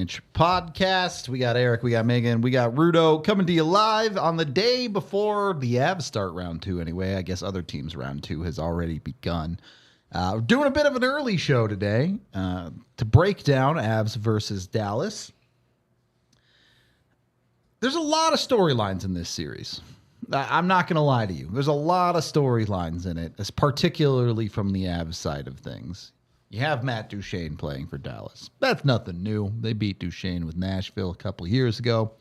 Avalanche podcast. We got Eric, we got Megan, we got Rudo coming to you live on the day before the Avs start round 2 anyway. I guess other teams' round 2 has already begun. We're doing a bit of an early show today to break down Avs versus Dallas. There's a lot of storylines in this series. I'm not going to lie to you. There's a lot of storylines in it, particularly from the Avs side of things. You have Matt Duchene playing for Dallas. That's nothing new. They beat Duchene with Nashville a couple of years ago.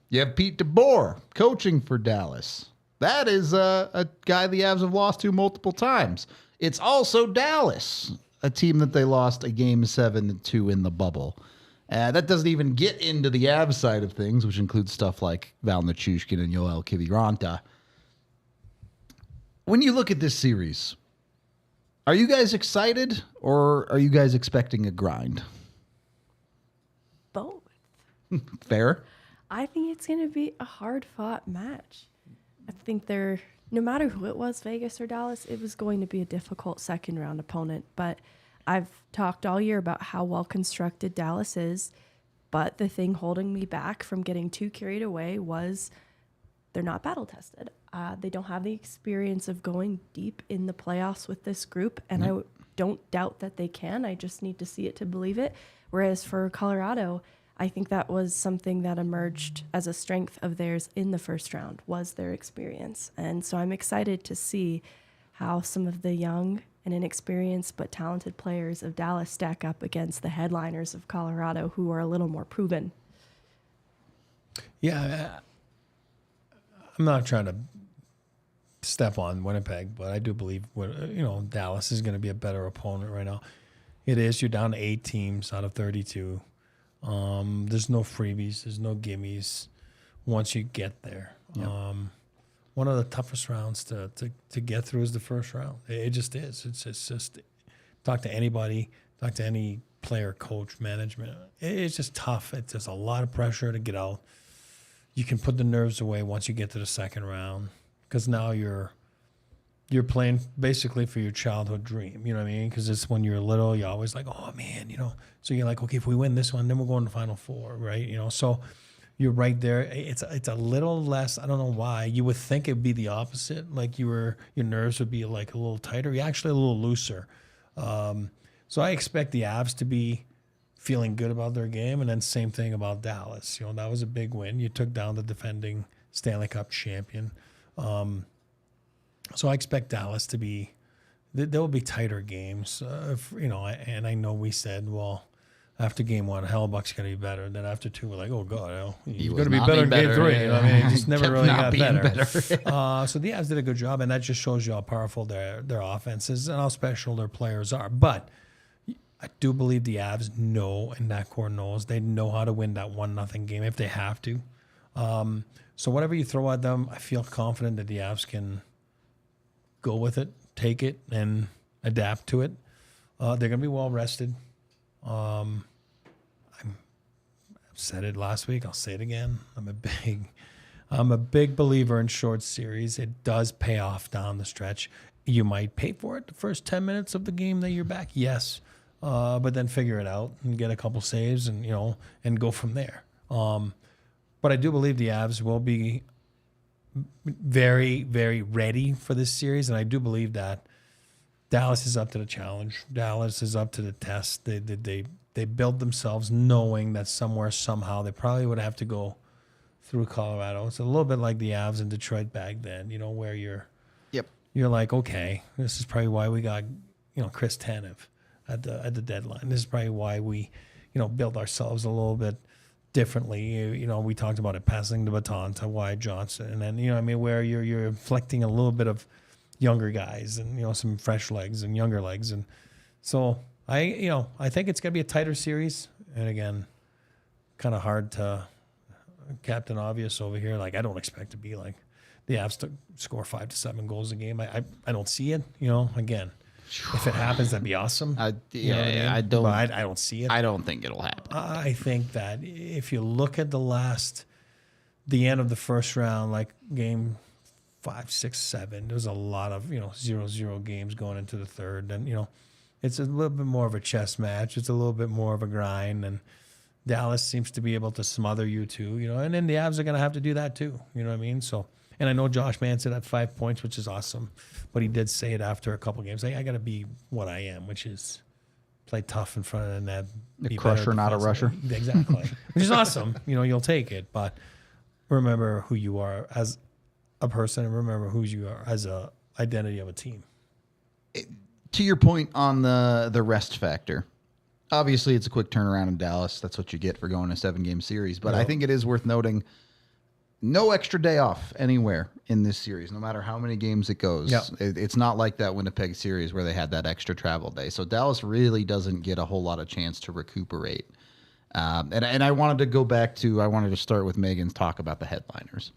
You have Pete DeBoer coaching for Dallas. That is a guy the Avs have lost to multiple times. It's also Dallas, a team that they lost a game 7-2 in the bubble. That doesn't even get into the Avs side of things, which includes stuff like Val Nichushkin and Yoel Kiviranta. When you look at this series, are you guys excited or are you guys expecting a grind? Both. Fair? I think it's going to be a hard-fought match. I think no matter who it was, Vegas or Dallas, it was going to be a difficult second-round opponent, but I've talked all year about how well-constructed Dallas is, but the thing holding me back from getting too carried away was they're not battle-tested. They don't have the experience of going deep in the playoffs with this group, and I don't doubt that they can. I just need to see it to believe it. Whereas for Colorado, I think that was something that emerged as a strength of theirs in the first round, was their experience. And so I'm excited to see how some of the young and inexperienced but talented players of Dallas stack up against the headliners of Colorado, who are a little more proven. Yeah, I'm not trying to step on Winnipeg, but I do believe Dallas is going to be a better opponent right now. It is. You're down to 8 teams out of 32. There's no freebies. There's no gimmies once you get there. Yep. One of the toughest rounds to get through is the first round. It just is. It's just talk to anybody, talk to any player, coach, management. It's just tough. It's just a lot of pressure to get out. You can put the nerves away once you get to the second round because now you're playing basically for your childhood dream. You know what I mean? Because it's when you're little, you're always like, oh man, So you're like, okay, if we win this one, then we're going to the Final Four, right? So you're right there. It's a little less. I don't know why. You would think it'd be the opposite. Like your nerves would be like a little tighter. You're actually a little looser. So I expect the Avs to be feeling good about their game, and then same thing about Dallas. That was a big win. You took down the defending Stanley Cup champion. So I expect Dallas to be. There will be tighter games. And I know we said, well, after game 1, Hellbuck's going to be better. And then after 2, we're like, oh, God, he's going to be better in game 3. He just never really got better. So the Avs did a good job, and that just shows you how powerful their offense is and how special their players are. But I do believe the Avs know, and that core knows, they know how to win that 1-0 game if they have to. So whatever you throw at them, I feel confident that the Avs can go with it, take it, and adapt to it. They're going to be well rested. I've said it last week. I'll say it again. I'm a big believer in short series. It does pay off down the stretch. You might pay for it the first 10 minutes of the game that you're back. Yes. But then figure it out and get a couple saves and go from there. But I do believe the Avs will be very, very ready for this series, and I do believe that Dallas is up to the challenge. Dallas is up to the test. They build themselves knowing that somewhere, somehow, they probably would have to go through Colorado. It's a little bit like the Avs in Detroit back then, where you're like, okay, this is probably why we got, Chris Tanev at the deadline. This is probably why we, built ourselves a little bit differently. We talked about it, passing the baton to Wyatt Johnson, and then where you're inflecting a little bit of younger guys and some fresh legs and younger legs, and so I think it's gonna be a tighter series. And again, kind of hard to Captain Obvious over here. Like I don't expect to be like the Avs to score 5 to 7 goals a game. I don't see it. Again. If it happens, that'd be awesome. I don't see it. I don't think it'll happen. I think that if you look at the end of the first round, like game 5, 6, 7, there's a lot of 0-0 games going into the third, and it's a little bit more of a chess match. It's a little bit more of a grind, and Dallas seems to be able to smother you too, and then the Avs are going to have to do that too. You know what I mean? So, and I know Josh Manson had 5 points, which is awesome, but he did say it after a couple games. Like, I got to be what I am, which is play tough in front of the net. A crusher, not a rusher. Exactly. Which is awesome. You'll take it, but remember who you are as a person and remember who you are as a identity of a team. To your point on the rest factor, obviously it's a quick turnaround in Dallas. That's what you get for going a 7-game series. But I think it is worth noting no extra day off anywhere in this series, no matter how many games it goes. Yep. It's not like that Winnipeg series where they had that extra travel day. So Dallas really doesn't get a whole lot of chance to recuperate. And I wanted to go back to, I wanted to start with Megan's talk about the headliners.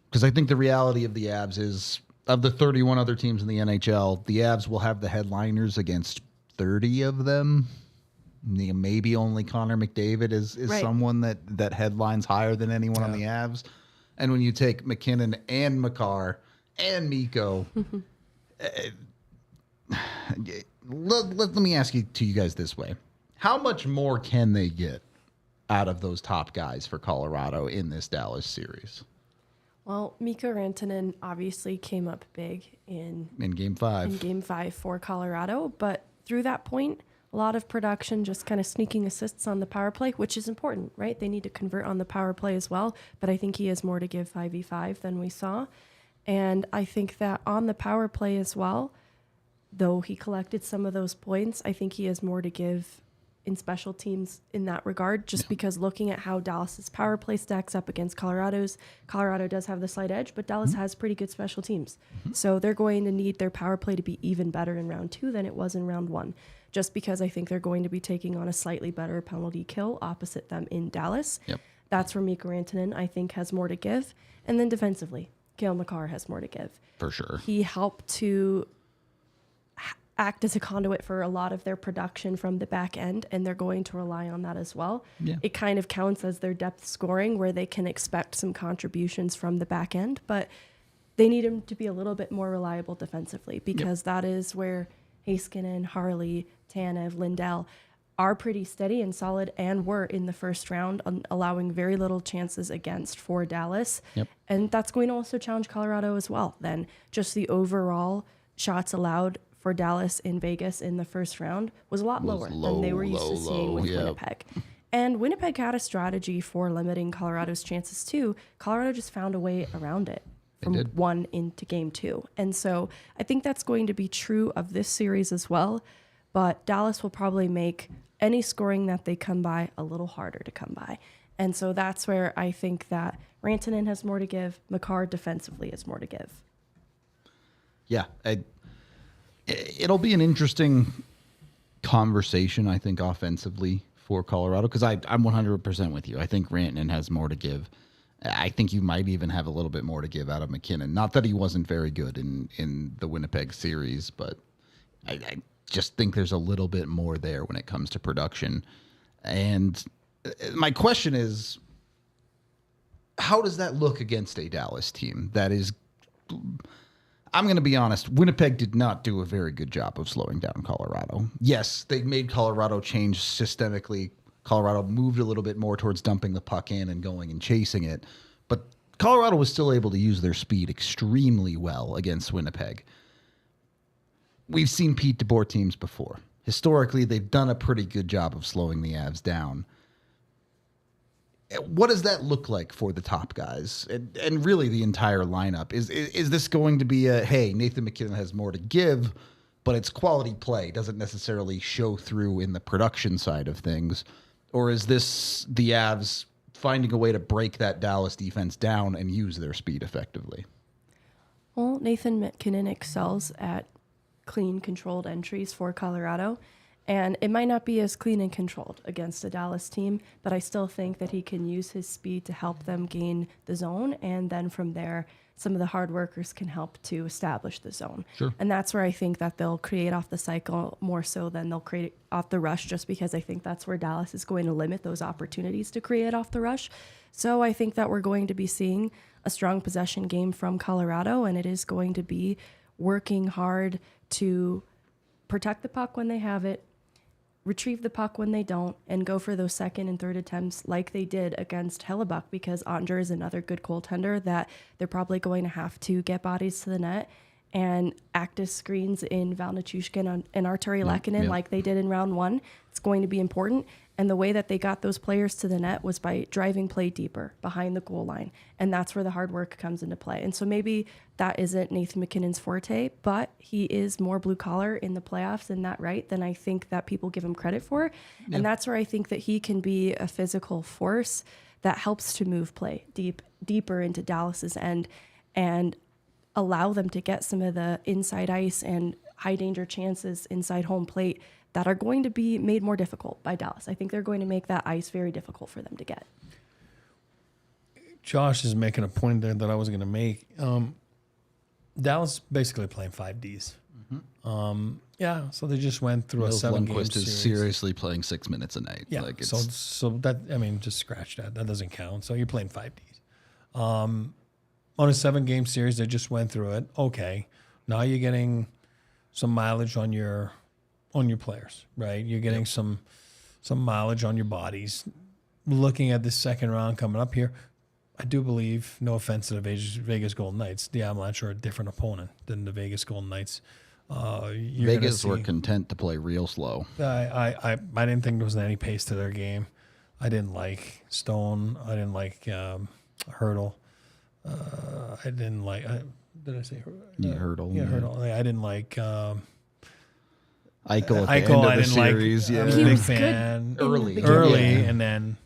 Because I think the reality of the Avs is, of the 31 other teams in the NHL, the Avs will have the headliners against 30 of them. Maybe only Connor McDavid is Right. someone that headlines higher than anyone on the Avs. And when you take McKinnon and Makar and Mikko, let me ask you guys this way. How much more can they get out of those top guys for Colorado in this Dallas series? Well, Mikko Rantanen obviously came up big in Game 5. Game 5 for Colorado, but through that point, a lot of production, just kind of sneaking assists on the power play, which is important, right? They need to convert on the power play as well, but I think he has more to give 5v5 than we saw. And I think that on the power play as well, though he collected some of those points, I think he has more to give in special teams in that regard, just because looking at how Dallas's power play stacks up against Colorado's, Colorado does have the slight edge, but Dallas has pretty good special teams. So they're going to need their power play to be even better in round 2 than it was in round 1, just because I think they're going to be taking on a slightly better penalty kill opposite them in Dallas. Yep. That's where Mikko Rantanen, I think, has more to give. And then defensively, Cale Makar has more to give. For sure. He helped to act as a conduit for a lot of their production from the back end, and they're going to rely on that as well. Yeah. It kind of counts as their depth scoring, where they can expect some contributions from the back end, but they need him to be a little bit more reliable defensively, because that is where Heiskanen, Harley, Tanev, Lindell are pretty steady and solid, and were in the first round, allowing very little chances against for Dallas. Yep. And that's going to also challenge Colorado as well. Then just the overall shots allowed for Dallas in Vegas in the first round was a lot lower than they were used to seeing with Winnipeg. And Winnipeg had a strategy for limiting Colorado's chances too. Colorado just found a way around it from 1 into game 2. And so I think that's going to be true of this series as well. But Dallas will probably make any scoring that they come by a little harder to come by. And so that's where I think that Rantanen has more to give. Makar defensively has more to give. Yeah. It'll be an interesting conversation, I think, offensively for Colorado, because I'm 100% with you. I think Rantanen has more to give. I think you might even have a little bit more to give out of McKinnon. Not that he wasn't very good in the Winnipeg series, but I just think there's a little bit more there when it comes to production. And my question is, how does that look against a Dallas team that is... I'm going to be honest, Winnipeg did not do a very good job of slowing down Colorado. Yes, they made Colorado change systemically. Colorado moved a little bit more towards dumping the puck in and going and chasing it. But Colorado was still able to use their speed extremely well against Winnipeg. We've seen Pete DeBoer teams before. Historically, they've done a pretty good job of slowing the Avs down. What does that look like for the top guys and really the entire lineup? Is this going to be a, hey, Nathan McKinnon has more to give, but it's quality play, doesn't necessarily show through in the production side of things? Or is this the Avs finding a way to break that Dallas defense down and use their speed effectively? Well, Nathan McKinnon excels at clean, controlled entries for Colorado. And it might not be as clean and controlled against a Dallas team, but I still think that he can use his speed to help them gain the zone. And then from there, some of the hard workers can help to establish the zone. Sure. And that's where I think that they'll create off the cycle more so than they'll create off the rush, just because I think that's where Dallas is going to limit those opportunities to create off the rush. So I think that we're going to be seeing a strong possession game from Colorado, and it is going to be working hard to protect the puck when they have it, retrieve the puck when they don't and go for those second and third attempts like they did against Hellebuck, because Ottinger is another good goaltender that they're probably going to have to get bodies to the net and act as screens in Val Nichushkin and Arturi Lehkonen like they did in round one. It's going to be important. And the way that they got those players to the net was by driving play deeper behind the goal line. And that's where the hard work comes into play. And so maybe that isn't Nathan McKinnon's forte, but he is more blue collar in the playoffs in that right than I think that people give him credit for. Yep. And that's where I think that he can be a physical force that helps to move play deeper into Dallas's end and allow them to get some of the inside ice and high danger chances inside home plate that are going to be made more difficult by Dallas. I think they're going to make that ice very difficult for them to get. Josh is making a point there that I was going to make. Dallas basically playing 5Ds. Mm-hmm. So they just went through Mills a 7-game Lundqvist series. is seriously playing 6 minutes a night. Yeah, like so that, I mean, just scratch that. That doesn't count. So you're playing 5Ds. On a 7-game series, they just went through it. Okay, now you're getting some mileage on your players, right? You're getting some mileage on your bodies. Looking at this second round coming up here, I do believe, no offense to the Vegas Golden Knights, the Avalanche are a different opponent than the Vegas Golden Knights. Vegas were content to play real slow. I didn't think there was any pace to their game. I didn't like Stone. I didn't like Hurdle. I didn't like. Did I say Hurdle? Yeah, Hurdle. I didn't like. Eichel at the end of the series. I Yeah, was a big fan early, and then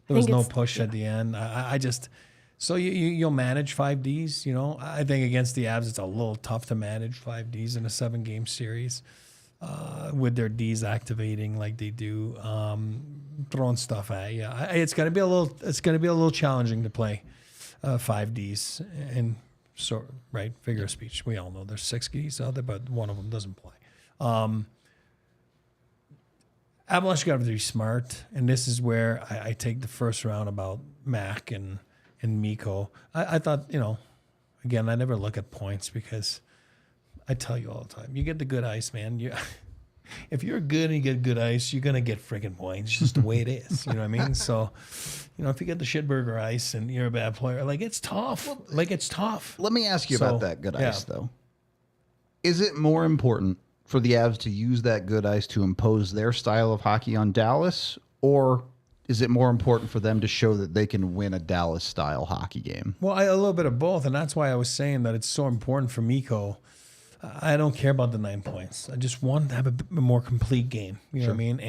there was no push at the end. I just so you'll manage 5Ds. You know, I think against the Avs it's a little tough to manage 5Ds in a 7-game series with their Ds activating like they do, throwing stuff at you. It's gonna be a little challenging to play 5Ds and figure of speech. We all know there's 6 Ds out there, but one of them doesn't play. Avalanche got to be smart, and this is where I take the first round about Mac and Mikko. I thought, again, I never look at points because I tell you all the time, you get the good ice, man. If you're good and you get good ice, you're going to get freaking points. It's just the way it is. You know what I mean? So, if you get the shitburger ice and you're a bad player, it's tough. It's tough. Let me ask you about that good ice, though. Is it more important for the Avs to use that good ice to impose their style of hockey on Dallas, or is it more important for them to show that they can win a Dallas-style hockey game? Well, a little bit of both, and that's why I was saying that it's so important for Mikko. I don't care about the 9 points. I just want to have a more complete game. You know what I mean?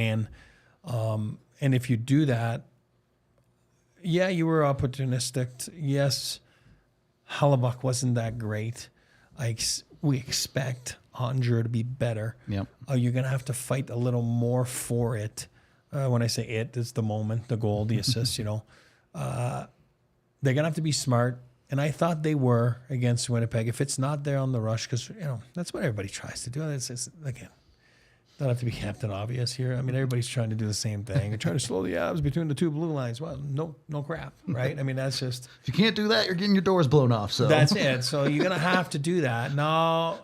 And if you do that, you were opportunistic. Yes, Hellebuck wasn't that great. We expect Ottinger to be better. Yep. You're going to have to fight a little more for it. When I say it's the moment, the goal, the assist, they're going to have to be smart. And I thought they were against Winnipeg. If it's not there on the rush, because, that's what everybody tries to do. It's again, don't have to be Captain Obvious here. I mean, everybody's trying to do the same thing. They're trying to slow the Avs between the two blue lines. Well, no crap, right? I mean, that's just... If you can't do that, you're getting your doors blown off. So that's it. So you're going to have to do that. No,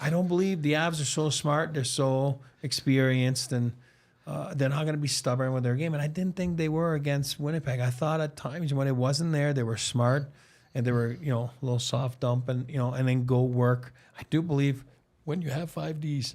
I don't believe the Avs are so smart. They're so experienced, and they're not going to be stubborn with their game. And I didn't think they were against Winnipeg. I thought at times when it wasn't there, they were smart, and they were, a little soft dump and, and then go work. I do believe when you have 5Ds,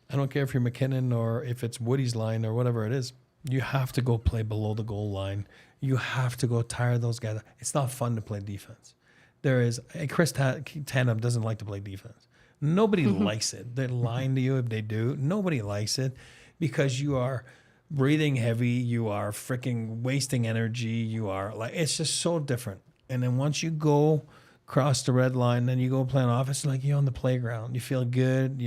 I don't care if you're McKinnon or if it's Woody's line or whatever it is, you have to go play below the goal line. You have to go tire those guys. It's not fun to play defense. Chris Tanev doesn't like to play defense. Nobody likes it. They're lying to you if they do. Nobody likes it because you are breathing heavy. You are freaking wasting energy. You are it's just so different. And then once you go cross the red line, then you go play on offense, like you're on the playground. You feel good.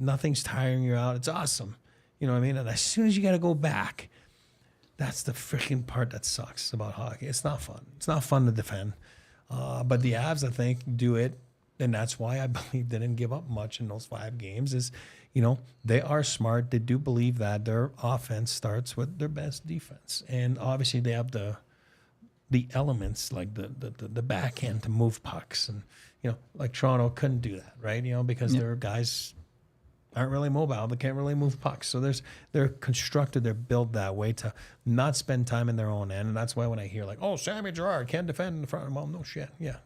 Nothing's tiring you out. It's awesome. You know what I mean? And as soon as you got to go back, that's the freaking part that sucks about hockey. It's not fun. It's not fun to defend. But the Avs, I think, do it. And that's why I believe they didn't give up much in those 5 games is, they are smart. They do believe that their offense starts with their best defense. And obviously they have the elements like the backhand to move pucks, and like Toronto couldn't do that, right? Because there are guys aren't really mobile. They can't really move pucks. So they're constructed, they're built that way to not spend time in their own end. And that's why when I hear like, oh, Sammy Girard can't defend in the front, well, no shit. Yeah,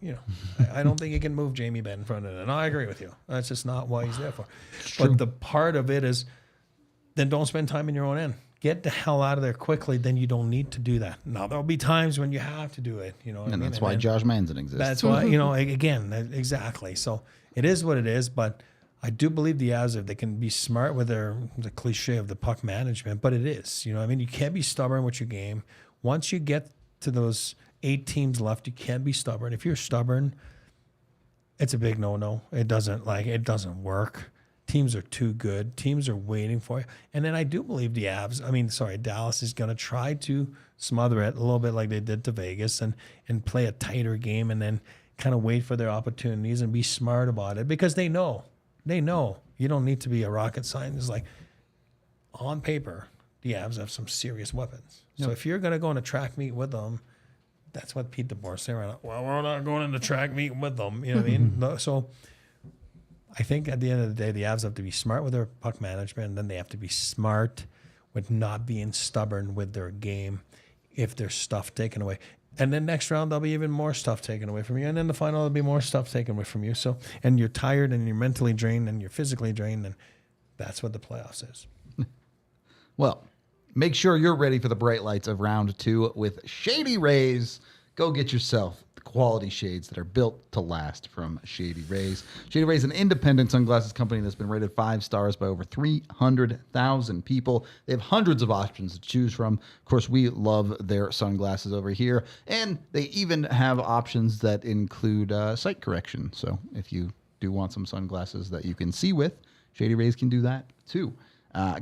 I don't think he can move Jamie Benn in front of it. And I agree with you. That's just not what he's there for. But the part of it is, then don't spend time in your own end. Get the hell out of there quickly. Then you don't need to do that. Now there'll be times when you have to do it. And that's why Josh Manson exists. That's why again, exactly. So it is what it is. But I do believe the Avs, if they can be smart with the cliche of the puck management, but it is. You can't be stubborn with your game. Once you get to those 8 teams left, you can't be stubborn. If you're stubborn, it's a big no-no. It doesn't work. Teams are too good. Teams are waiting for you. And then I do believe Dallas is going to try to smother it a little bit like they did to Vegas and play a tighter game and then kind of wait for their opportunities and be smart about it because they know you don't need to be a rocket scientist. Like on paper, the Avs have some serious weapons. Yep. So if you're going to go in a track meet with them, that's what Pete DeBoer said. Right? Well, we're not going in the track meet with them. You know what I mean? So I think at the end of the day, the Avs have to be smart with their puck management, and then they have to be smart with not being stubborn with their game if there's stuff taken away. And then next round, there'll be even more stuff taken away from you. And then the final, there'll be more stuff taken away from you. So, and you're tired and you're mentally drained and you're physically drained. And that's what the playoffs is. Well, make sure you're ready for the bright lights of round 2 with Shady Rays. Go get yourself the quality shades that are built to last from Shady Rays. Shady Rays is an independent sunglasses company that's been rated 5 stars by over 300,000 people. They have hundreds of options to choose from. Of course, we love their sunglasses over here. And they even have options that include sight correction. So if you do want some sunglasses that you can see with, Shady Rays can do that too.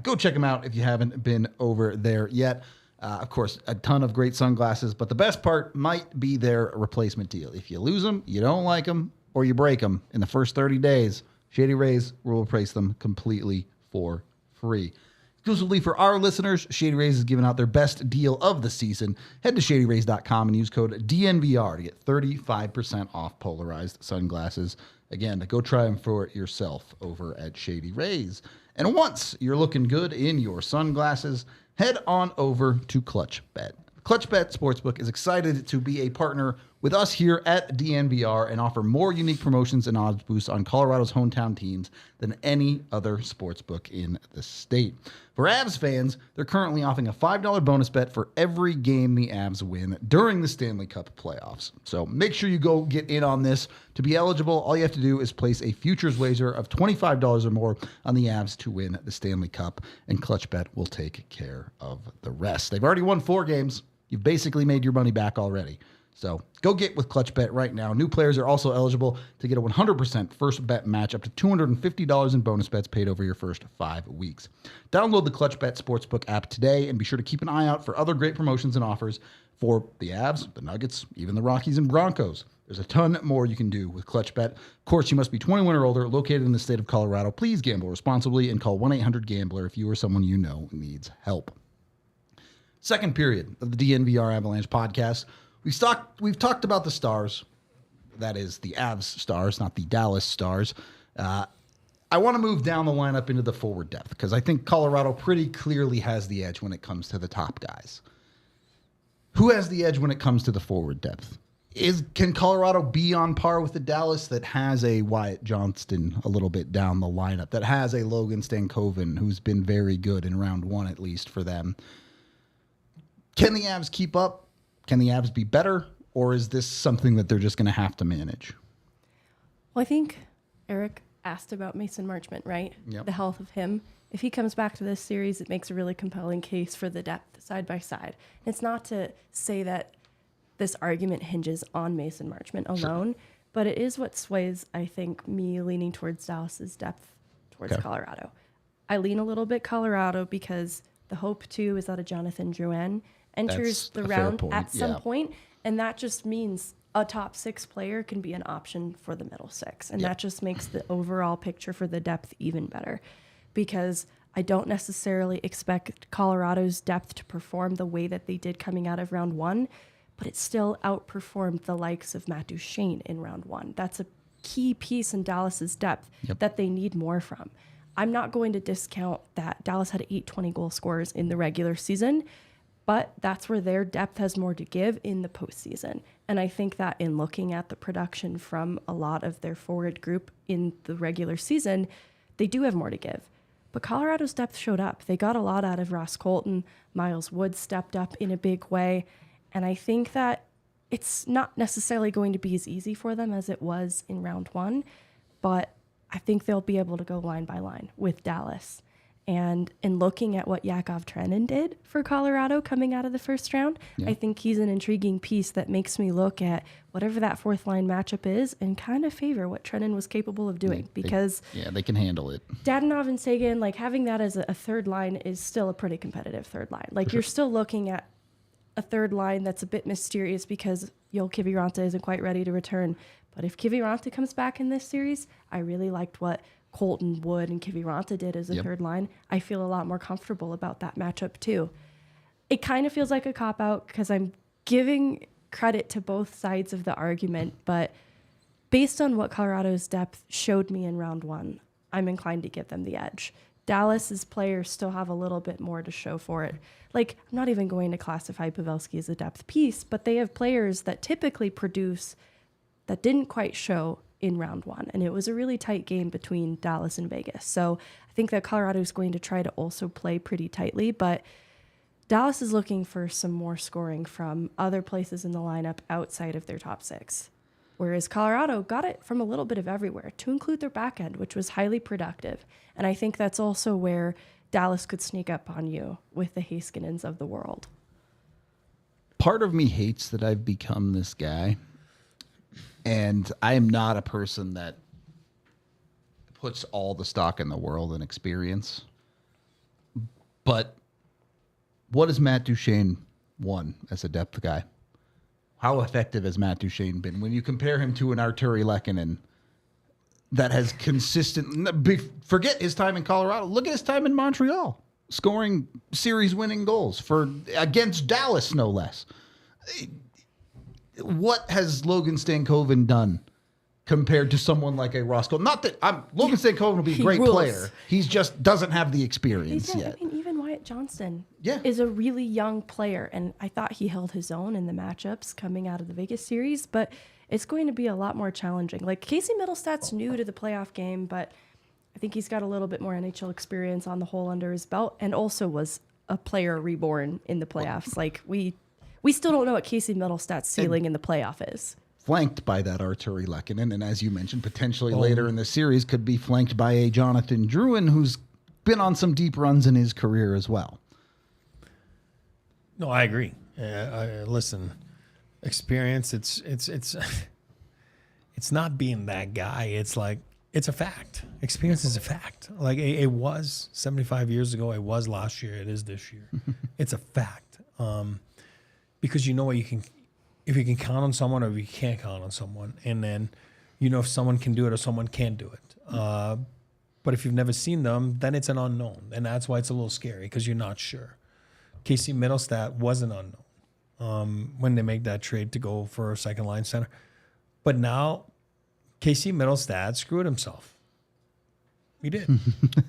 Go check them out if you haven't been over there yet. Of course, a ton of great sunglasses, but the best part might be their replacement deal. If you lose them, you don't like them, or you break them in the first 30 days, Shady Rays will replace them completely for free. Exclusively for our listeners, Shady Rays is giving out their best deal of the season. Head to shadyrays.com and use code DNVR to get 35% off polarized sunglasses. Again, go try them for yourself over at Shady Rays. And once you're looking good in your sunglasses, head on over to ClutchBet. ClutchBet Sportsbook is excited to be a partner with us here at DNVR and offer more unique promotions and odds boosts on Colorado's hometown teams than any other sportsbook in the state. For Avs fans, they're currently offering a $5 bonus bet for every game the Avs win during the Stanley Cup playoffs. So make sure you go get in on this. To be eligible, all you have to do is place a futures wager of $25 or more on the Avs to win the Stanley Cup, and ClutchBet will take care of the rest. They've already won 4 games. You've basically made your money back already. So go get with ClutchBet right now. New players are also eligible to get a 100% first bet match up to $250 in bonus bets paid over your first 5 weeks. Download the ClutchBet Sportsbook app today and be sure to keep an eye out for other great promotions and offers for the Avs, the Nuggets, even the Rockies and Broncos. There's a ton more you can do with ClutchBet. Of course, you must be 21 or older, located in the state of Colorado. Please gamble responsibly and call 1-800-GAMBLER if you or someone you know needs help. Second period of the DNVR Avalanche podcast. We've talked about the stars. That is the Avs stars, not the Dallas stars. I want to move down the lineup into the forward depth because I think Colorado pretty clearly has the edge when it comes to the top guys. Who has the edge when it comes to the forward depth? Can Colorado be on par with the Dallas that has a Wyatt Johnston a little bit down the lineup, that has a Logan Stankoven who's been very good in round 1 at least for them? Can the Avs keep up? Can the Avs be better, or is this something that they're just going to have to manage? Well, I think Eric asked about Mason Marchment, right? Yep. The health of him. If he comes back to this series, it makes a really compelling case for the depth side by side. It's not to say that this argument hinges on Mason Marchment alone, sure, but it is what sways, I think, me leaning towards Dallas's depth towards Colorado. I lean a little bit Colorado because the hope, too, is that a Jonathan Drouin enters the round at some point, and that just means a top 6 player can be an option for the middle 6, and that just makes the overall picture for the depth even better, because I don't necessarily expect Colorado's depth to perform the way that they did coming out of round 1, but it still outperformed the likes of Matt Duchene in round 1. That's a key piece in Dallas's depth that they need more from. I'm not going to discount that Dallas had 8 20-goal scorers in the regular season, but that's where their depth has more to give in the postseason. And I think that in looking at the production from a lot of their forward group in the regular season, they do have more to give. But Colorado's depth showed up. They got a lot out of Ross Colton. Miles Wood stepped up in a big way. And I think that it's not necessarily going to be as easy for them as it was in round one, but I think they'll be able to go line by line with Dallas. And in looking at what Yakov Trenin did for Colorado coming out of the first round, I think he's an intriguing piece that makes me look at whatever that fourth line matchup is and kind of favor what Trenin was capable of doing because they can handle it. Dadonov and Sagan, like having that as a third line is still a pretty competitive third line. Like you're still looking at a third line that's a bit mysterious because Joel Kiviranta isn't quite ready to return. But if Kiviranta comes back in this series, I really liked what Colton, Wood, and Kiviranta did as a third line. I feel a lot more comfortable about that matchup too. It kind of feels like a cop-out because I'm giving credit to both sides of the argument, but based on what Colorado's depth showed me in round one, I'm inclined to give them the edge. Dallas's players still have a little bit more to show for it. Like, I'm not even going to classify Pavelski as a depth piece, but they have players that typically produce that didn't quite show in round one. And it was a really tight game between Dallas and Vegas. So I think that Colorado is going to try to also play pretty tightly, but Dallas is looking for some more scoring from other places in the lineup outside of their top six. Whereas Colorado got it from a little bit of everywhere, to include their back end, which was highly productive. And I think that's also where Dallas could sneak up on you with the Haskinens of the world. Part of me hates that I've become this guy. And I am not a person that puts all the stock in the world in experience. But what has Matt Duchene won as a depth guy? How effective has Matt Duchene been? When you compare him to an Arturi Lehkonen that has forget his time in Colorado. Look at his time in Montreal, scoring series-winning goals against Dallas, no less. What has Logan Stankoven done compared to someone like a Ross Colton? Not that Logan Stankoven will be a great player. He just doesn't have the experience yet. I mean, even Wyatt Johnston Yeah. is a really young player, and I thought he held his own in the matchups coming out of the Vegas series, but it's going to be a lot more challenging. Like, Casey Middlestat's new to the playoff game, but I think he's got a little bit more NHL experience on the whole under his belt, and also was a player reborn in the playoffs. Like, we still don't know what Casey Middlestat's ceiling in the playoff is. Flanked by that Arturi Lehkonen, and as you mentioned, potentially later in the series could be flanked by a Jonathan Drouin, who's been on some deep runs in his career as well. No, I agree. Listen, experience. It's not being that guy. It's like it's a fact. Experience is a fact. Like it was 75 years ago. It was last year. It is this year. It's a fact. Because you know what if you can count on someone or if you can't count on someone, and then you know if someone can do it or someone can't do it. But if you've never seen them, then it's an unknown, and that's why it's a little scary because you're not sure. Casey Middlestat was an unknown when they make that trade to go for a second line center, but now Casey Middlestat screwed himself. He did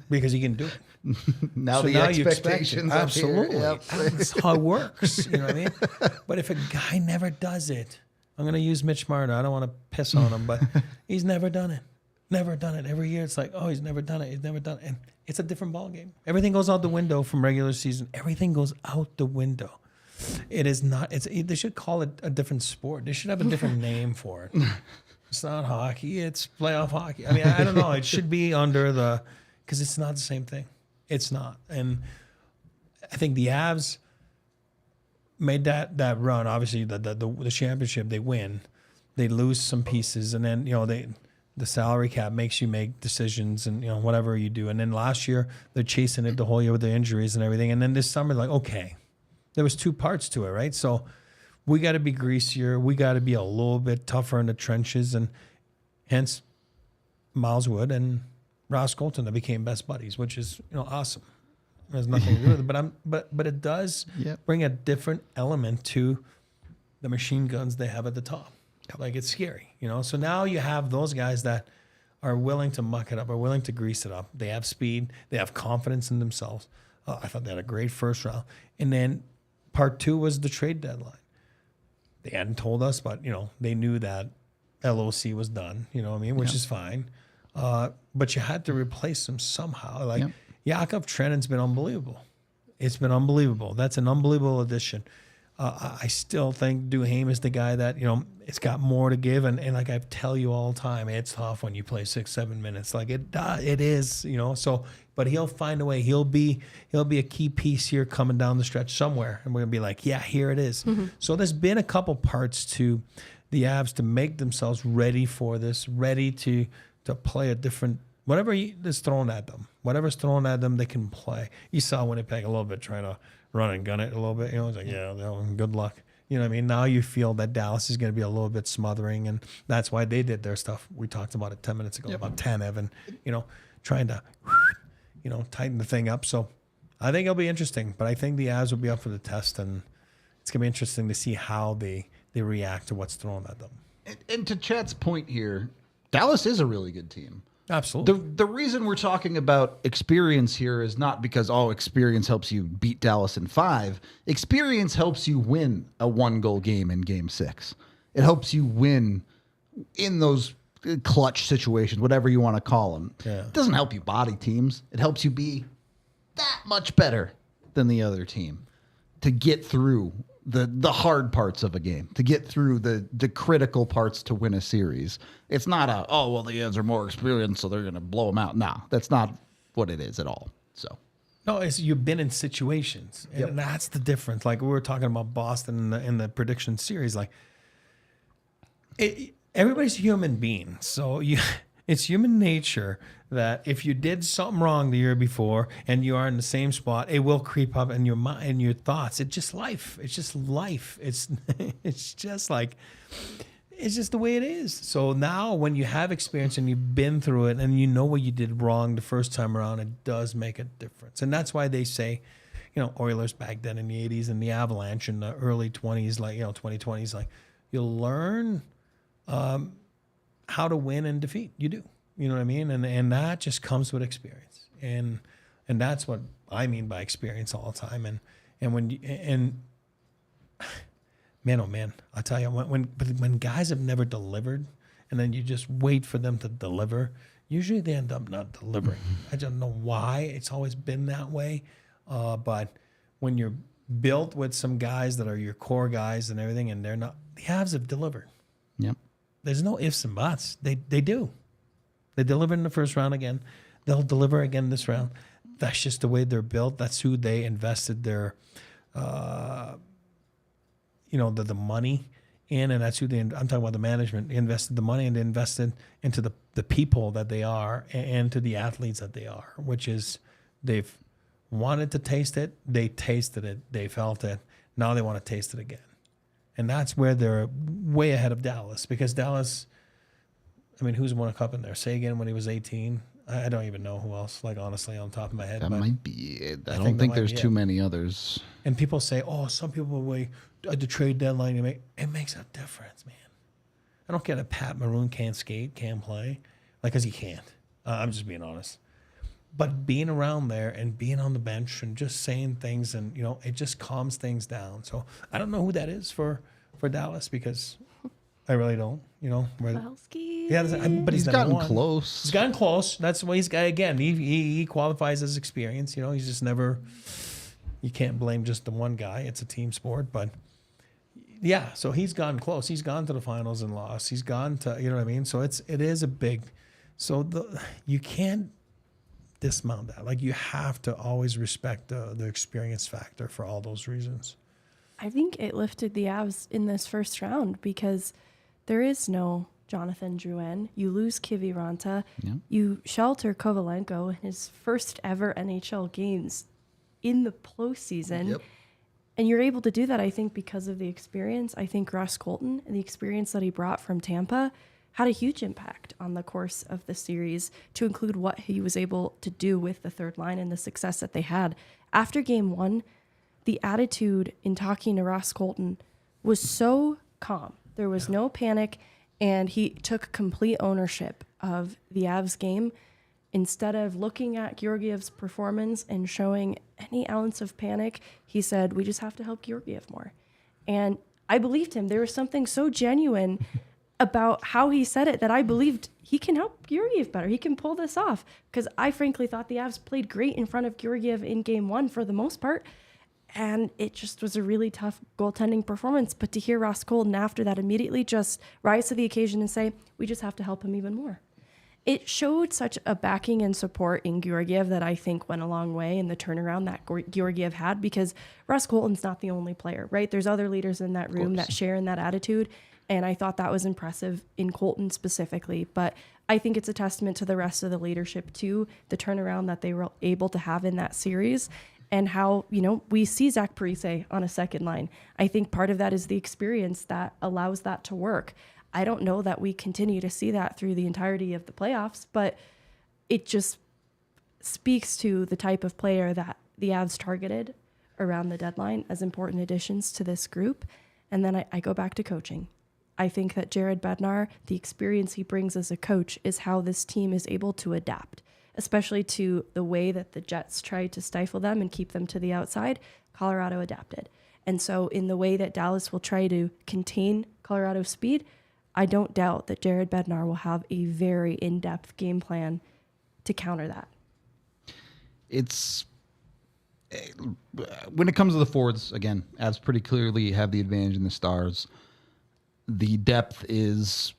because he can do it. Now so the now expectations you absolutely. Yep. That's how it works. You know what I mean? But if a guy never does it, I'm going to use Mitch Marner. I don't want to piss on him, but he's never done it. Never done it. Every year it's like, oh, he's never done it. He's never done it. And it's a different ballgame. Everything goes out the window from regular season. Everything goes out the window. It is not. They should call it a different sport. They should have a different name for it. It's not hockey. It's playoff hockey. I mean, I don't know. It should be under because it's not the same thing. It's not. And I think the Avs made that run. Obviously, the championship, they win. They lose some pieces, and then the salary cap makes you make decisions, and whatever you do. And then last year they're chasing it the whole year with the injuries and everything. And then this summer, like, okay, there was two parts to it, right? So we got to be greasier. We got to be a little bit tougher in the trenches, and hence Miles Wood and Ross Colton that became best buddies, which is awesome. It has nothing to do with it, but it does bring a different element to the machine guns they have at the top. Like, it's scary, So now you have those guys that are willing to muck it up, are willing to grease it up. They have speed. They have confidence in themselves. I thought they had a great first round. And then part 2 was the trade deadline. They hadn't told us, but, they knew that LOC was done, you know what I mean, which is fine. But you had to replace them somehow. Like, Yakov Trenin's been unbelievable. It's been unbelievable. That's an unbelievable addition. I still think Duhaime is the guy that, it's got more to give. And like I tell you all the time, it's tough when you play 6-7 minutes. Like it is, so, but he'll find a way. He'll be a key piece here coming down the stretch somewhere. And we're going to be like, yeah, here it is. Mm-hmm. So there's been a couple parts to the Avs to make themselves ready for this, ready to play a different, whatever is thrown at them. Whatever's thrown at them, they can play. You saw Winnipeg a little bit trying to run and gun it a little bit. It's like, good luck. You know what I mean? Now you feel that Dallas is going to be a little bit smothering, and that's why they did their stuff. We talked about it 10 minutes ago, about Tanev and, trying to, tighten the thing up. So I think it'll be interesting, but I think the Avs will be up for the test, and it's going to be interesting to see how they react to what's thrown at them. And to Chet's point here, Dallas is a really good team. Absolutely. The reason we're talking about experience here is not because, experience helps you beat Dallas in 5. Experience helps you win a 1-goal game in Game 6. It helps you win in those clutch situations, whatever you want to call them. Yeah. It doesn't help you body teams. It helps you be that much better than the other team to get through the hard parts of a game, to get through the critical parts to win a series. It's not the Avs are more experienced, so they're going to blow them out. No, that's not what it is at all. So, no, it's you've been in situations, and that's the difference. Like we were talking about Boston in the prediction series, like everybody's a human being, so it's human nature that if you did something wrong the year before and you are in the same spot, it will creep up in your mind and your thoughts. It's just life. It's just life. It's just like, it's just the way it is. So now when you have experience and you've been through it and you know what you did wrong the first time around, it does make a difference. And that's why they say, Oilers back then in the 80s and the Avalanche in the early 20s, like, 2020s, like you'll learn how to win and defeat. You do. You know what I mean? And that just comes with experience. And that's what I mean by experience all the time. And when man, oh man, I'll tell you, when guys have never delivered and then you just wait for them to deliver, usually they end up not delivering. I don't know why. It's always been that way. But when you're built with some guys that are your core guys and everything, and they're not, the Avs have delivered. Yep. There's no ifs and buts. They do. They delivered in the first round again. They'll deliver again this round. That's just the way they're built. That's who they invested their, the money in, and that's who I'm talking about the management. They invested the money and they invested into the people that they are and to the athletes that they are, which is they've wanted to taste it. They tasted it. They felt it. Now they want to taste it again. And that's where they're way ahead of Dallas, because Dallas, who's won a cup in there? Sagan when he was 18. I don't even know who else, like honestly, on top of my head. That might be it. I don't think there's too many others. And people say, some people will at the trade deadline. It makes a difference, man. I don't get it. Pat Maroon can't skate, can't play, because he can't. I'm just being honest. But being around there and being on the bench and just saying things and, it just calms things down. So I don't know who that is for Dallas, because I really don't, Pavelski. Yeah, but he's gotten close. He's gotten close. That's why he's got, again, he qualifies as experience. He's just never, you can't blame just the one guy. It's a team sport. But yeah, so he's gotten close. He's gone to the finals and lost. He's gone to, you know what I mean? So it is a big, so you can't dismount that. Like you have to always respect the experience factor for all those reasons. I think it lifted the Avs in this first round because there is no Jonathan Drouin. You lose Kiviranta. Yeah. You shelter Kovalenko in his first ever NHL games in the postseason. Yep. And you're able to do that, I think, because of the experience. I think Ross Colton and the experience that he brought from Tampa had a huge impact on the course of the series, to include what he was able to do with the third line and the success that they had. After game 1, the attitude in talking to Ross Colton was so calm. There was no panic, And he took complete ownership of the Avs game. Instead of looking at Georgiev's performance and showing any ounce of panic, he said, we just have to help Georgiev more. And I believed him. There was something so genuine about how he said it that I believed he can help Georgiev better. He can pull this off. Because I frankly thought the Avs played great in front of Georgiev in game one for the most part. And it just was a really tough goaltending performance. But to hear Ross Colton after that immediately just rise to the occasion and say, we just have to help him even more. It showed such a backing and support in Georgiev that I think went a long way in the turnaround that Georgiev had, because Ross Colton's not the only player, right? There's other leaders in that room that share in that attitude. And I thought that was impressive in Colton specifically. But I think it's a testament to the rest of the leadership too, the turnaround that they were able to have in that series. And how, we see Zach Parise on a second line. I think part of that is the experience that allows that to work. I don't know that we continue to see that through the entirety of the playoffs, but it just speaks to the type of player that the Avs targeted around the deadline as important additions to this group. And then I go back to coaching. I think that Jared Bednar, the experience he brings as a coach, is how this team is able to adapt, especially to the way that the Jets tried to stifle them and keep them to the outside. Colorado adapted. And so in the way that Dallas will try to contain Colorado's speed, I don't doubt that Jared Bednar will have a very in-depth game plan to counter that. It's when it comes to the forwards, again, Avs pretty clearly have the advantage in the Stars. The depth is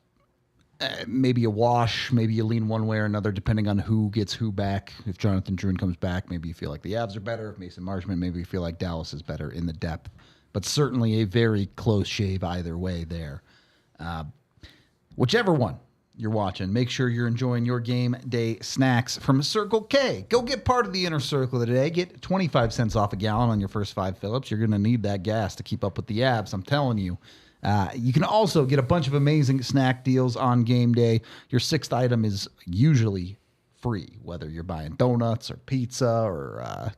maybe a wash, maybe you lean one way or another depending on who gets who back. If Jonathan Drouin comes back, maybe you feel like the Avs are better. If Mason Marchment, maybe you feel like Dallas is better in the depth. But certainly a very close shave either way there. Whichever one you're watching, make sure you're enjoying your game day snacks from Circle K. Go get part of the inner circle today. Get 25 cents off a gallon on your first 5 fill-ups. You're going to need that gas to keep up with the Avs, I'm telling you. You can also get a bunch of amazing snack deals on game day. Your 6th item is usually free, whether you're buying donuts or pizza or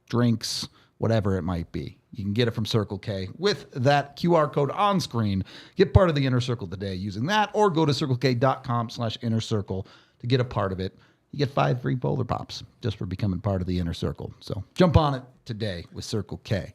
drinks, whatever it might be. You can get it from Circle K with that QR code on screen. Get part of the Inner Circle today using that, or go to circlek.com/inner circle to get a part of it. You get 5 free Polar Pops just for becoming part of the Inner Circle. So jump on it today with Circle K.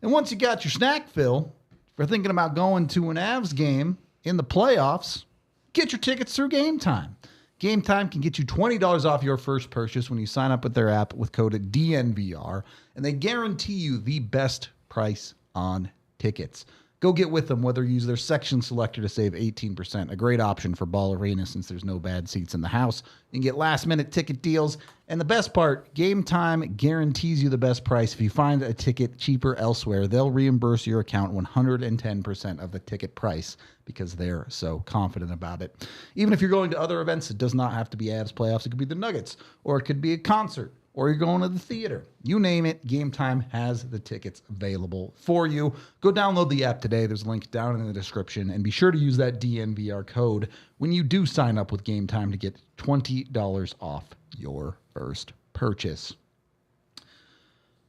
And once you got your snack fill, if you're thinking about going to an Avs game in the playoffs, get your tickets through Game Time. Game Time can get you $20 off your first purchase when you sign up with their app with code DNVR, and they guarantee you the best price on tickets. Go get with them, whether you use their section selector to save 18%, a great option for Ball Arena since there's no bad seats in the house. You can get last-minute ticket deals, and the best part, Game Time guarantees you the best price. If you find a ticket cheaper elsewhere, they'll reimburse your account 110% of the ticket price because they're so confident about it. Even if you're going to other events, it does not have to be Avs playoffs. It could be the Nuggets, or it could be a concert, or you're going to the theater. You name it, Game Time has the tickets available for you. Go download the app today. There's a link down in the description. And be sure to use that DNVR code when you do sign up with Game Time to get $20 off your first purchase.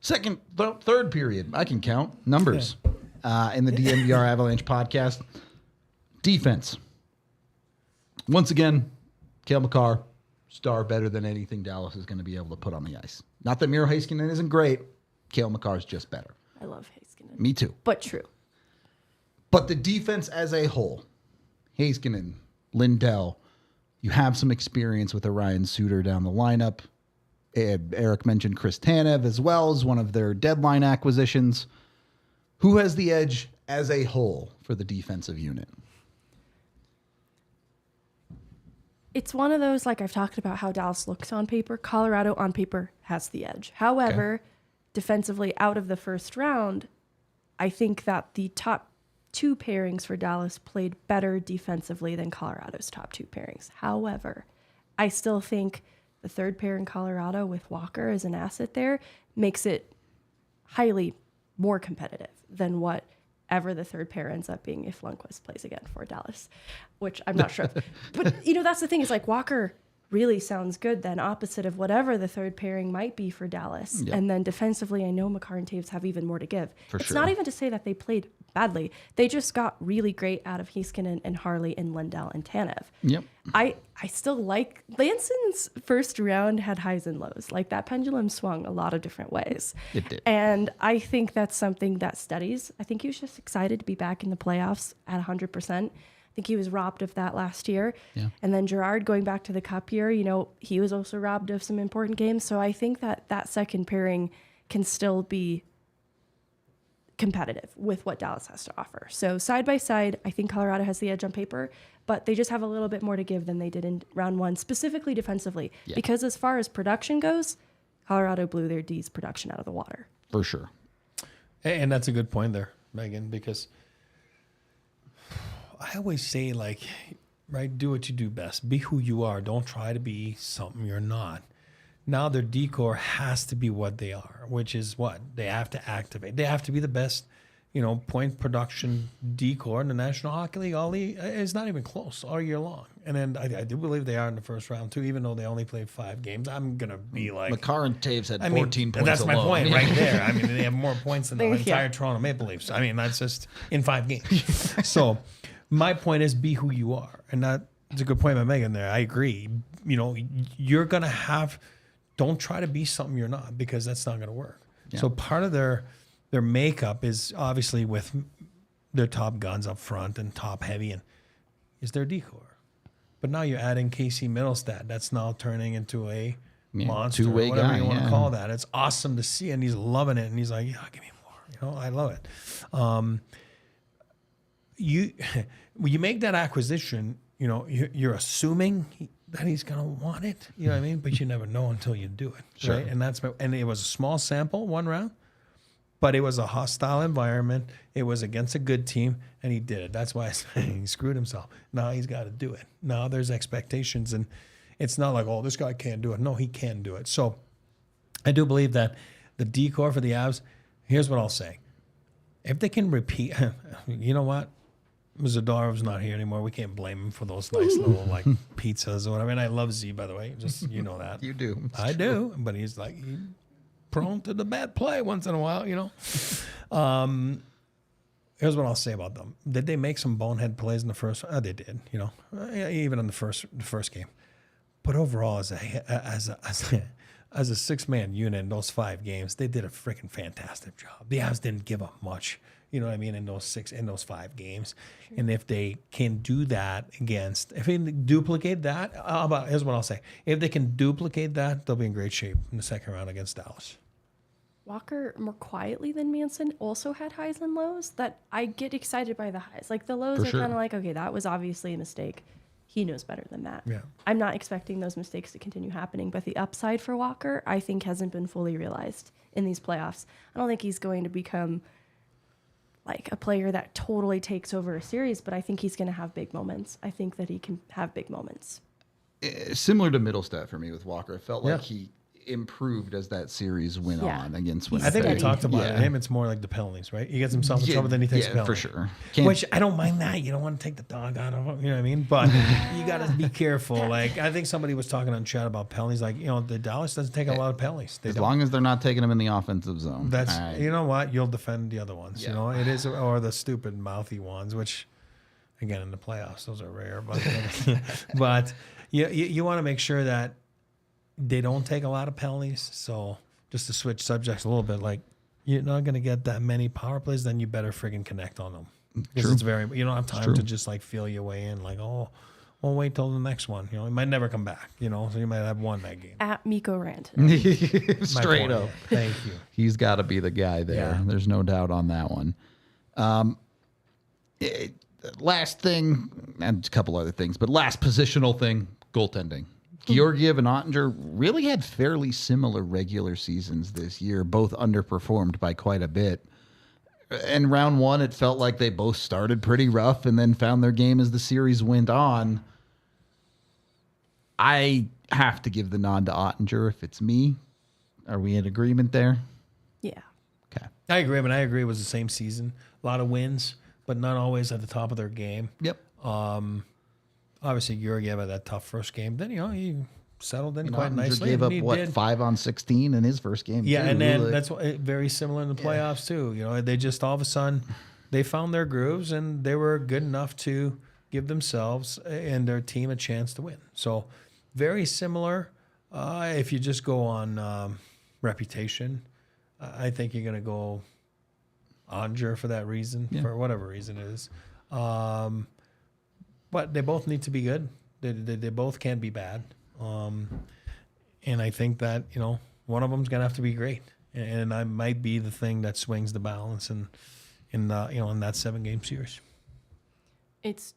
Third period, I can count numbers in the DNVR Avalanche podcast. Defense. Once again, Cale Makar, star better than anything Dallas is going to be able to put on the ice. Not that Miro Heiskanen isn't great. Cale Makar is just better. I love Heiskanen. Me too. But true. But the defense as a whole, Heiskanen, Lindell, you have some experience with Orion Suter down the lineup. Eric mentioned Chris Tanev as well as one of their deadline acquisitions. Who has the edge as a whole for the defensive unit? It's one of those, like I've talked about how Dallas looks on paper. Colorado on paper has the edge. However, defensively out of the first round, I think that the top 2 pairings for Dallas played better defensively than Colorado's top 2 pairings. However, I still think the third pair in Colorado with Walker as an asset there makes it highly more competitive than whatever the third pair ends up being if Lundqvist plays again for Dallas, which I'm not sure of. But, that's the thing is like Walker really sounds good then opposite of whatever the third pairing might be for Dallas. Yep. And then defensively, I know Makar and Taves have even more to give. It's not even to say that they played badly. They just got really great out of Heiskanen and Harley and Lindell and Tanev. Yep. I still like Lanson's first round had highs and lows. Like that pendulum swung a lot of different ways. It did. And I think that's something that studies. I think he was just excited to be back in the playoffs at 100%. I think he was robbed of that last year. Yeah. And then Gerard going back to the Cup year, he was also robbed of some important games. So I think that second pairing can still be competitive with what Dallas has to offer. So side by side, I think Colorado has the edge on paper, but they just have a little bit more to give than they did in round one, specifically defensively. Yeah. Because as far as production goes, Colorado blew their D's production out of the water. For sure. And that's a good point there, Megan, because I always say, like, right, do what you do best. Be who you are. Don't try to be something you're not. Now their decor has to be what they are, which is what? They have to activate. They have to be the best, point production decor in the National Hockey League. It's not even close all year long. And then I do believe they are in the first round, too, even though they only played 5 games. I'm going to be like... Makar and Taves had 14 points That's alone. my point right there. I mean, they have more points than the Yeah. entire Toronto Maple Leafs. I mean, that's just in 5 games. So my point is be who you are. And that's a good point by Megan there. I agree. You're going to have... Don't try to be something you're not, because that's not going to work. Yeah. So part of their makeup is obviously with their top guns up front and top heavy, and is their decor. But now you're adding Casey Middlestad. That's now turning into a monster, two-way whatever guy, you want yeah. to call that. It's awesome to see, and he's loving it. And he's like, yeah, give me more. I love it. When you make that acquisition, you're assuming that he's going to want it. You know what I mean? But you never know until you do it. Sure. Right? And it was a small sample, 1 round, but it was a hostile environment. It was against a good team, and he did it. That's why I say he screwed himself. Now he's got to do it. Now there's expectations, and it's not like, oh, this guy can't do it. No, he can do it. So I do believe that the decor for the Avs, here's what I'll say. If they can repeat, you know what? Zadorov's not here anymore. We can't blame him for those nice little pizzas or whatever. And I love Z, by the way. Just that. You do. It's I true. do, but he's prone to the bad play once in a while. Here's what I'll say about them. Did they make some bonehead plays in the first? They did. Even in the first game. But overall, as a 6-man unit in those 5 games, they did a freaking fantastic job. The Avs didn't give up much. You know what I mean? In those 5 games. And if they can do that if they duplicate that, here's what I'll say. If they can duplicate that, they'll be in great shape in the second round against Dallas. Walker, more quietly than Manson, also had highs and lows that I get excited by the highs. Like the lows For are sure. kind of like, okay, that was obviously a mistake. He knows better than that. Yeah. I'm not expecting those mistakes to continue happening, but the upside for Walker, I think, hasn't been fully realized in these playoffs. I don't think he's going to become like a player that totally takes over a series, but I think he's going to have big moments. I think that he can have big moments. Similar to Middlestat for me with Walker. It felt like Yeah. he improved as that series went Yeah. on against He's I think we Winnipeg. talked about Yeah. it. Him, it's more like the penalties, right? He gets himself in trouble, then he takes a yeah, penalty. for sure. Can't- Which I don't mind that. You don't want to take the dog out of him. You know what I mean? But you got to be careful. Like, I think somebody was talking on chat about penalties. Like, the Dallas doesn't take a lot of penalties. They as don't. long as they're not taking him in the offensive zone. That's, All right. you know what? You'll defend the other ones. Yeah. It is, or the stupid mouthy ones, which, again, in the playoffs, those are rare. But you want to make sure that they don't take a lot of penalties. So just to switch subjects a little bit, like, you're not going to get that many power plays, then you better friggin' connect on them. Because True. it's you don't have time True. to just feel your way in. Like, oh, we'll wait till the next one. It might never come back. So you might have won that game. At Mikko Rant. My Straight point. up. Thank you. He's got to be the guy there. Yeah. There's no doubt on that one. Last thing, and a couple other things, but last positional thing, goaltending. Georgiev and Ottinger really had fairly similar regular seasons this year, both underperformed by quite a bit. In round one, it felt like they both started pretty rough and then found their game as the series went on. I have to give the nod to Ottinger if it's me. Are we in agreement there? Yeah. Okay. I agree. I agree. It was the same season. A lot of wins, but not always at the top of their game. Yep. Obviously, Georgiev had that tough first game. Then, he settled in quite Ottinger nicely. gave and up, he did. 5 on 16 in his first game. Yeah, too. and then Like, that's very similar in the playoffs, too. They just all of a sudden, they found their grooves and they were good enough to give themselves and their team a chance to win. So very similar. If you just go on reputation, I think you're going to go Onger for that reason, for whatever reason it is. But they both need to be good. They both can't be bad. And I think that, one of them's going to have to be great. And I might be the thing that swings the balance in that 7-game series. It's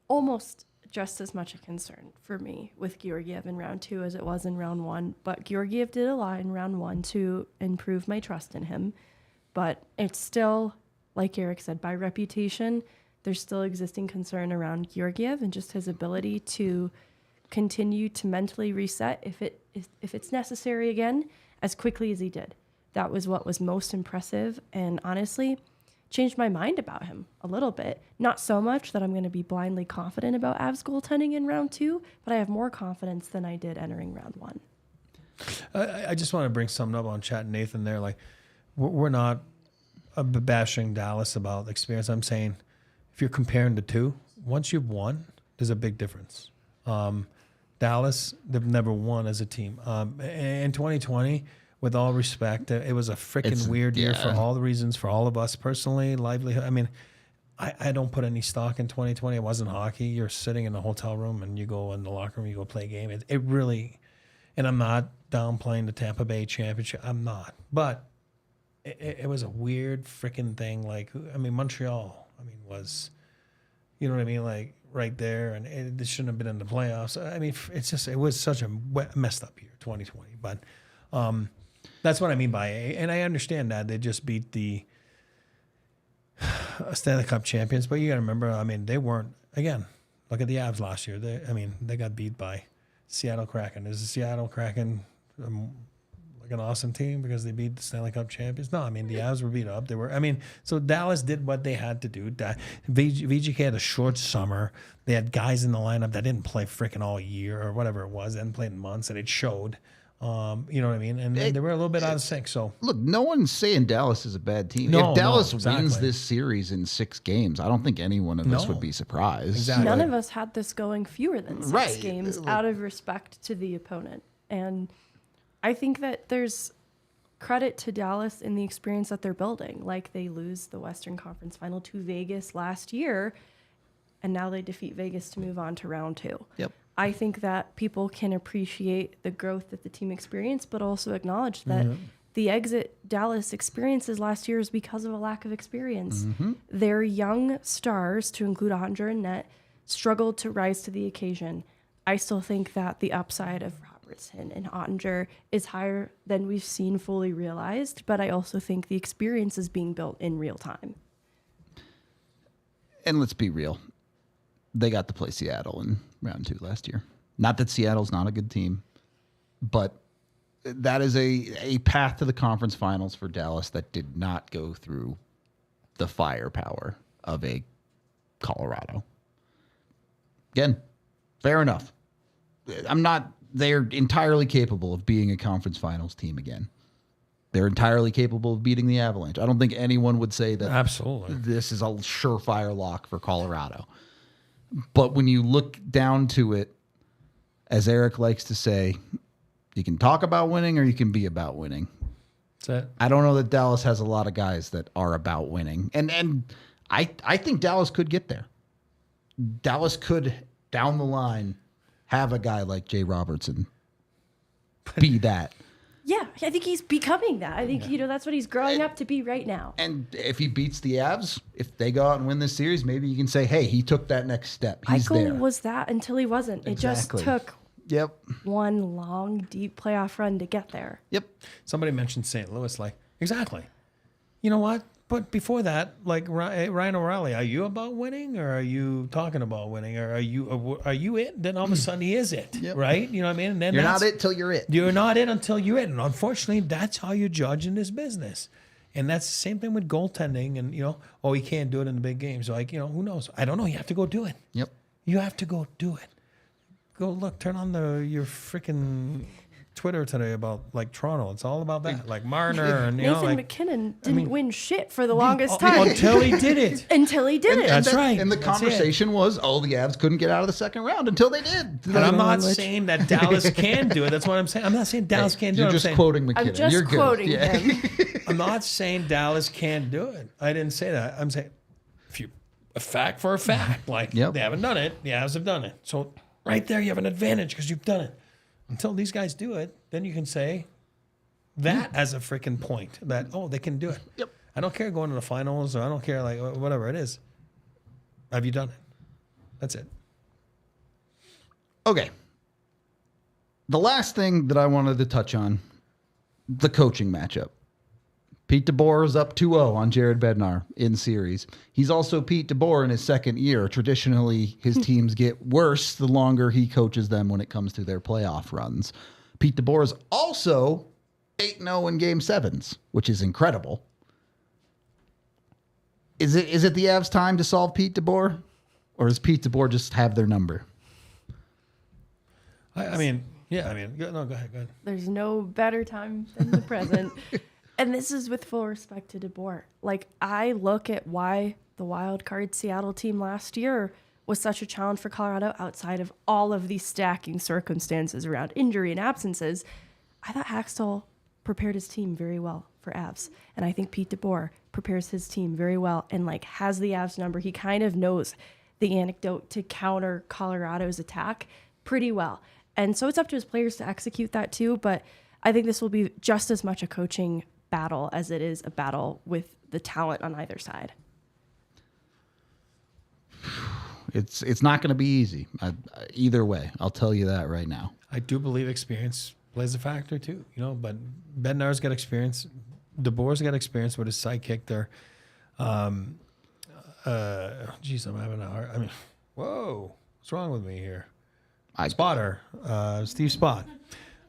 almost just as much a concern for me with Georgiev in round 2 as it was in round 1. But Georgiev did a lot in round 1 to improve my trust in him. But it's still, like Eric said, by reputation, there's still existing concern around Georgiev and just his ability to continue to mentally reset if it's necessary again as quickly as he did. That was what was most impressive and honestly changed my mind about him a little bit. Not so much that I'm going to be blindly confident about Avs goaltending in round 2, but I have more confidence than I did entering round 1. I just want to bring something up on chat, Nathan, there. Like, we're not bashing Dallas about experience. I'm saying if you're comparing the two, once you've won, there's a big difference. Dallas, they've never won as a team. In 2020, with all respect, it was a freaking weird year for all the reasons, for all of us personally, livelihood. I mean, I don't put any stock in 2020. It wasn't hockey. You're sitting in a hotel room and you go in the locker room, you go play a game. It really, and I'm not downplaying the Tampa Bay championship. I'm not. But it was a weird freaking thing. Like, Montreal, was, you know what I mean? Like, right there, and it shouldn't have been in the playoffs. It was such a messed up year, 2020. But that's what I mean by it. And I understand that they just beat the Stanley Cup champions, but you got to remember, they weren't, again, look at the Avs last year. They got beat by Seattle Kraken. Is the Seattle Kraken like an awesome team because they beat the Stanley Cup champions? No, the Avs were beat up. They were, so Dallas did what they had to do. VGK had a short summer. They had guys in the lineup that didn't play freaking all year or whatever it was. They hadn't played in months, and it showed. You know what I mean? And they were a little bit out of sync. So look, no one's saying Dallas is a bad team. No, if Dallas exactly. wins this series in 6 games, I don't think any one of us would be surprised. Exactly. None of us had this going fewer than 6 games out of respect to the opponent. And I think that there's credit to Dallas in the experience that they're building. Like, they lose the Western Conference Final to Vegas last year, and now they defeat Vegas to move on to round 2. Yep. I think that people can appreciate the growth that the team experienced, but also acknowledge that the exit Dallas experiences last year is because of a lack of experience. Their young stars, to include Onger and Net, struggled to rise to the occasion. I still think that the upside of Robertson and Ottinger is higher than we've seen fully realized, but I also think the experience is being built in real time. And let's be real. They got to play Seattle in round 2 last year. Not that Seattle's not a good team, but that is a path to the conference finals for Dallas that did not go through the firepower of a Colorado. Again, fair enough. They're entirely capable of being a conference finals team again. They're entirely capable of beating the Avalanche. I don't think anyone would say that absolutely this is a surefire lock for Colorado. But when you look down to it, as Eric likes to say, you can talk about winning or you can be about winning. That's it. I don't know that Dallas has a lot of guys that are about winning. And I think Dallas could get there. Dallas could, down the line, have a guy like Jay Robertson be that. Yeah, I think he's becoming that. I think, that's what he's growing up to be right now. And if he beats the Avs, if they go out and win this series, maybe you can say, hey, he took that next step. He's Eichel there. was that until he wasn't. Exactly. It just took Yep. one long, deep playoff run to get there. Yep. Somebody mentioned St. Louis. Like, exactly. You know what? But before that, like Ryan O'Reilly, are you about winning, or are you talking about winning, or are you it? Then all of a sudden he is it, right? You know what I mean? And then you're not it till you're it. You're not it until you're it, and unfortunately, that's how you judge in this business. And that's the same thing with goaltending. And he can't do it in the big games. Like, who knows? I don't know. You have to go do it. Yep. You have to go do it. Go look. Turn on your freaking Twitter today about like Toronto. It's all about that, like Marner and Nathan McKinnon didn't win shit for the longest time until he did it. until he did it. That's right. And the conversation was, the Avs couldn't get out of the second round until they did. And I'm not saying that Dallas can do it. That's what I'm saying. I'm not saying Dallas can't do it. You're just quoting McKinnon. I'm just You're quoting good. him. I'm not saying Dallas can't do it. I didn't say that. I'm saying a fact for a fact. Like they haven't done it. The Avs have done it. So right there, you have an advantage because you've done it. Until these guys do it, then you can say that as a freaking point that, they can do it. Yep. I don't care going to the finals or I don't care like whatever it is. Have you done it? That's it. Okay. The last thing that I wanted to touch on, the coaching matchup. Pete DeBoer is up 2-0 on Jared Bednar in series. He's also Pete DeBoer in his second year. Traditionally, his teams get worse the longer he coaches them when it comes to their playoff runs. Pete DeBoer is also 8-0 in Game 7s, which is incredible. Is it the Avs' time to solve Pete DeBoer? Or does Pete DeBoer just have their number? Go ahead. There's no better time than the present. And this is with full respect to DeBoer. Like, I look at why the wild card Seattle team last year was such a challenge for Colorado outside of all of these stacking circumstances around injury and absences. I thought Haxtell prepared his team very well for Avs. And I think Pete DeBoer prepares his team very well and, like, has the Avs number. He kind of knows the anecdote to counter Colorado's attack pretty well. And so it's up to his players to execute that too. But I think this will be just as much a coaching battle as it is a battle with the talent on either side. It's not going to be easy either way. I'll tell you that right now. I do believe experience plays a factor too, but Bednar's got experience. DeBoer's got experience with his sidekick there. I'm having a hard, whoa, what's wrong with me here? Spotter, Steve Spott.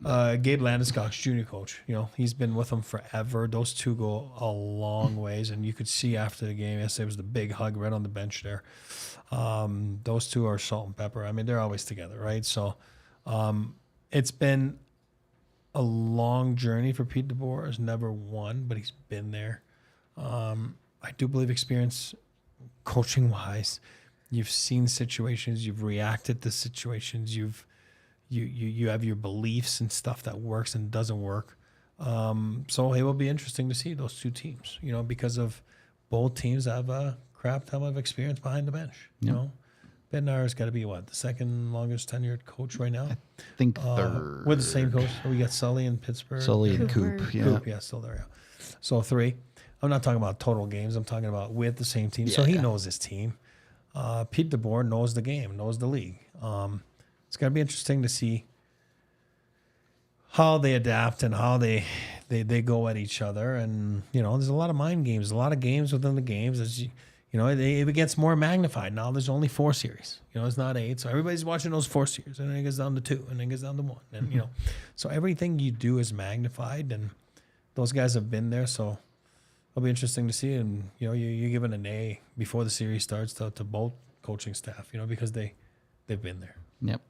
Gabe Landeskog's junior coach, he's been with them forever. Those two go a long ways, and you could see after the game yesterday was the big hug right on the bench there. Those two are salt and pepper. They're always together, right? So it's been a long journey for Pete DeBoer. He's never won, but he's been there. I do believe experience coaching-wise. You've seen situations, you've reacted to situations, you have your beliefs and stuff that works and doesn't work. So it will be interesting to see those two teams, because of both teams have a crap ton of experience behind the bench. Bednar's got to be the second longest tenured coach right now? I think third. With the same coach. We got Sully in Pittsburgh. Sully and Coop. Coop, still there. Yeah. So 3. I'm not talking about total games. I'm talking about with the same team. So he knows his team. Pete DeBoer knows the game, knows the league. It's going to be interesting to see how they adapt and how they go at each other. And, there's a lot of mind games, a lot of games within the games. As it gets more magnified. Now there's only 4 series. It's not 8. So everybody's watching those 4 series. And then it goes down to 2. And then it goes down to 1. And, so everything you do is magnified. And those guys have been there. So it'll be interesting to see. And, you're given an A before the series starts to both coaching staff, because they've been there. Yep.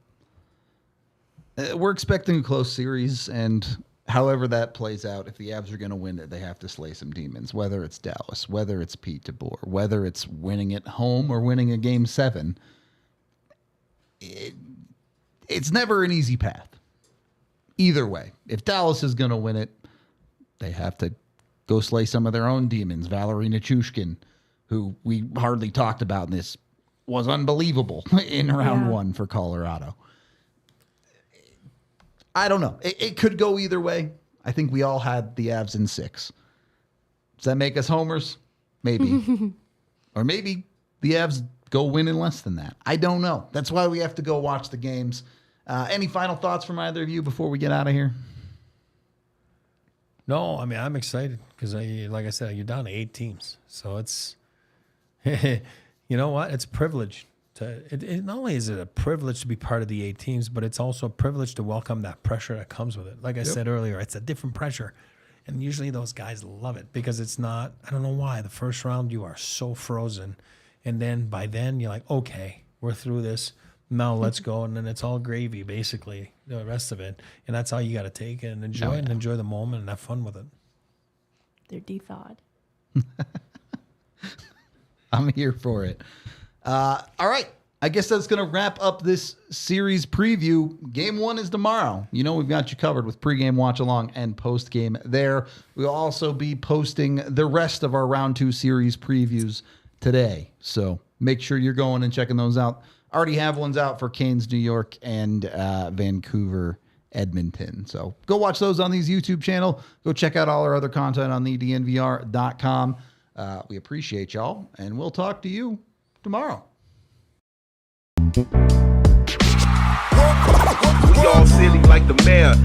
We're expecting a close series, and however that plays out, if the Avs are going to win it, they have to slay some demons, whether it's Dallas, whether it's Pete DeBoer, whether it's winning at home or winning a Game 7. It's never an easy path. Either way, if Dallas is going to win it, they have to go slay some of their own demons. Valerie Nichushkin, who we hardly talked about in this, was unbelievable in round 1 for Colorado. I don't know. It could go either way. I think we all had the Avs in 6. Does that make us homers? Maybe. Or maybe the Avs go win in less than that. I don't know. That's why we have to go watch the games. Any final thoughts from either of you before we get out of here? No, I'm excited because, like I said, you're down to 8 teams. So it's, you know what? It's a privilege. Not only is it a privilege to be part of the 8 teams, but it's also a privilege to welcome that pressure that comes with it. Like I said earlier, it's a different pressure. And usually those guys love it because it's not, I don't know why, the first round you are so frozen. And then by then you're like, okay, we're through this. Now let's go, and then it's all gravy, basically, the rest of it. And that's how you got to take it and enjoy it and enjoy the moment and have fun with it. They're de-thawed. I'm here for it. All right. I guess that's going to wrap up this series preview. Game 1 is tomorrow. You know, we've got you covered with pregame watch along and postgame there. We'll also be posting the rest of our round 2 series previews today. So make sure you're going and checking those out. Already have ones out for Canes, New York, and Vancouver, Edmonton. So go watch those on these YouTube channel. Go check out all our other content on the DNVR.com. We appreciate y'all, and we'll talk to you tomorrow. We all silly like the mayor.